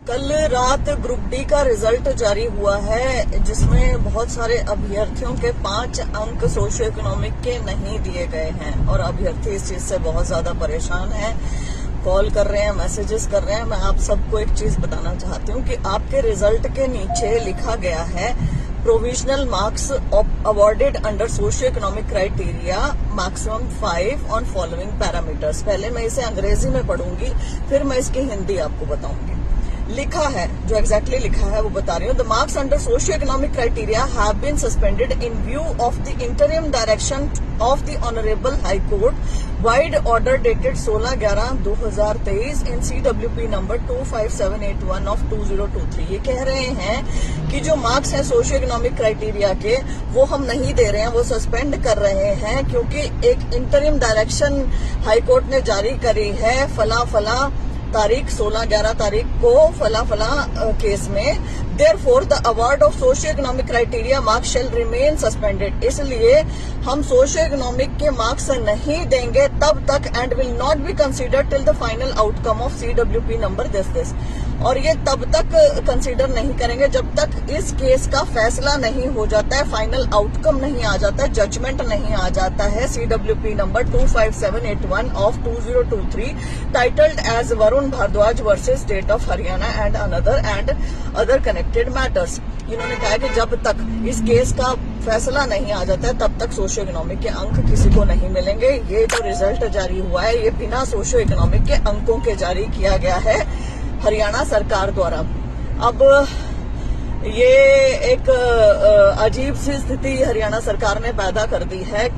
कल रात group D का रिजल्ट जारी हुआ है, जिसमें बहुत सारे अभ्यर्थियों के 5 अंक सोशियो इकोनॉमिक के नहीं दिए गए हैं और अभ्यर्थी इस चीज से बहुत ज्यादा परेशान हैं। कॉल कर रहे हैं, मैसेजेस कर रहे हैं। मैं आप सबको एक चीज बताना चाहती हूँ कि आपके रिजल्ट के नीचे लिखा गया है provisional marks awarded under socio economic criteria maximum 5 on following parameters. पहले मैं इसे अंग्रेजी में पढ़ूंगी, फिर मैं इसकी हिंदी आपको बताऊंगी। लिखा है, जो एग्जैक्टली लिखा है वो बता रही हूँ। The marks under socio economic criteria have been suspended in view of the interim direction of the honourable High Court vide order dated 16/11/2023 in CWP number 25781 of 2023। ये कह रहे हैं कि जो मार्क्स हैं सोशियो इकोनॉमिक क्राइटेरिया के, वो हम नहीं दे रहे हैं, वो सस्पेंड कर रहे हैं, क्योंकि एक इंटरिम डायरेक्शन हाई कोर्ट ने जारी करी है फला फला तारीख 16/11 तारीख को फला फला केस में। Therefore the award of socio economic criteria marks shall remain suspended. इसलिए हम सोशियो इकोनॉमिक के मार्क्स नहीं देंगे तब तक and will not be considered till the final outcome of CWP number this. और ये तब तक कंसीडर नहीं करेंगे जब तक इस केस का फैसला नहीं हो जाता है, फाइनल आउटकम नहीं आ जाता है, जजमेंट नहीं आ जाता है। CWP number 25781 of 2023 titled as Varun Bhardwaj versus state of Haryana and other connected matters. इन्होंने कहा कि जब तक इस केस का फैसला नहीं आ जाता है तब तक सोशियो इकोनॉमिक के अंक किसी को नहीं मिलेंगे। ये जो रिजल्ट जारी हुआ है, ये बिना सोशियो इकोनॉमिक के अंकों के जारी किया गया है हरियाणा सरकार द्वारा। अब ये एक अजीब सी स्थिति हरियाणा सरकार ने पैदा कर दी है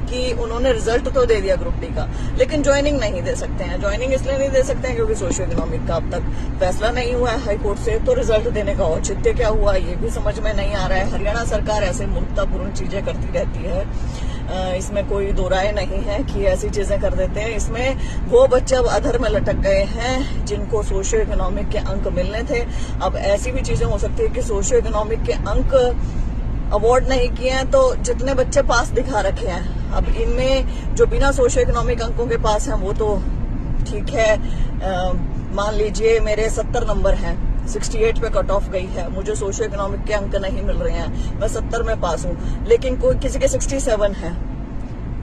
कि उन्होंने रिजल्ट तो दे दिया ग्रुप डी का, लेकिन ज्वाइनिंग नहीं दे सकते हैं। ज्वाइनिंग इसलिए नहीं दे सकते हैं क्योंकि सोशियो इकोनॉमिक का अब तक फैसला नहीं हुआ है हाई कोर्ट से। तो रिजल्ट देने का औचित्य क्या हुआ, ये भी समझ में नहीं आ रहा है। हरियाणा सरकार ऐसे मूर्खतापूर्ण चीजें करती रहती है, इसमें कोई दो राय नहीं है कि ऐसी चीजें कर देते हैं। इसमें वो बच्चे अब अधर में लटक गए हैं जिनको सोशियो इकोनॉमिक के अंक मिलने थे। अब ऐसी भी चीजें हो सकती है कि सोशियो इकोनॉमिक के अंक अवार्ड नहीं किए हैं, तो जितने बच्चे पास दिखा रखे हैं, अब इनमें जो बिना सोशियो इकोनॉमिक अंकों के पास हैं वो तो ठीक है। मान लीजिए मेरे 70 नंबर हैं, 68 पे कट ऑफ गई है, मुझे सोशियो इकोनॉमिक के अंक नहीं मिल रहे हैं, मैं 70 में पास हूँ, लेकिन कोई किसी के 67 है,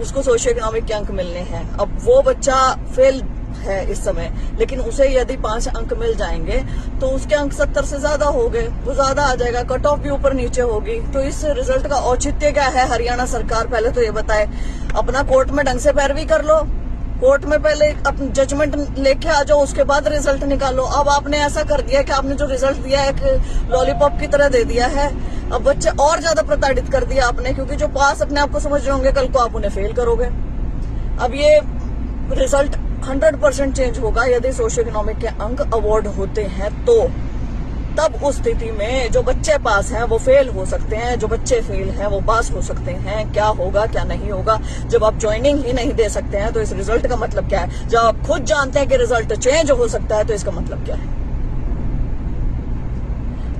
उसको सोशियो इकोनॉमिक के अंक मिलने हैं। अब वो बच्चा फेल है इस समय, लेकिन उसे यदि 5 अंक मिल जाएंगे तो उसके अंक 70 से ज्यादा हो गए, वो ज्यादा आ जाएगा, कट ऑफ भी ऊपर नीचे होगी। तो इस रिजल्ट का औचित्य क्या है? हरियाणा सरकार पहले तो ये बताए, अपना कोर्ट में ढंग से पैरवी कर लो, कोर्ट में पहले अपनी जजमेंट लेके आ जाओ, उसके बाद रिजल्ट निकालो। अब आपने ऐसा कर दिया कि आपने जो रिजल्ट दिया है एक लॉलीपॉप की तरह दे दिया है। अब बच्चे और ज्यादा प्रताड़ित कर दिया आपने, क्योंकि जो पास अपने आप को समझ रहे होंगे, कल को आप उन्हें फेल करोगे। अब ये रिजल्ट 100% चेंज होगा यदि सोशियो इकोनॉमिक के अंक अवार्ड होते हैं तो। तब उस स्थिति में जो बच्चे पास हैं वो फेल हो सकते हैं, जो बच्चे फेल हैं वो पास हो सकते हैं। क्या होगा क्या नहीं होगा, जब आप ज्वाइनिंग ही नहीं दे सकते हैं तो इस रिजल्ट का मतलब क्या है? जब आप खुद जानते हैं कि रिजल्ट चेंज हो सकता है तो इसका मतलब क्या है?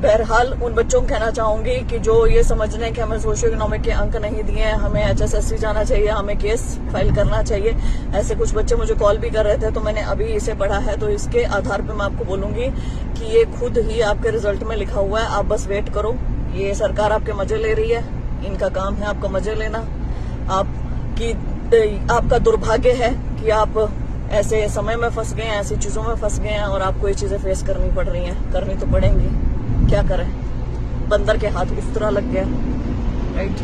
बहरहाल उन बच्चों को कहना चाहूंगी कि जो ये समझ रहे हैं कि हमें सोशियो इकोनॉमिक के अंक नहीं दिए हैं, हमें HSSC जाना चाहिए, हमें केस फाइल करना चाहिए। ऐसे कुछ बच्चे मुझे कॉल भी कर रहे थे, तो मैंने अभी इसे पढ़ा है, तो इसके आधार पर मैं आपको बोलूंगी कि ये खुद ही आपके रिजल्ट में लिखा हुआ है। आप बस वेट करो, ये सरकार आपके मजे ले रही है, इनका काम है आपका मजे लेना। आपका दुर्भाग्य है कि आप ऐसे समय में फंस गए हैं, ऐसी चीजों में फंस गए हैं और आपको ये चीजें फेस करनी पड़ रही हैं, करनी तो पड़ेंगी। क्या करें, बंदर के हाथ उस तरह लग गया, राइट।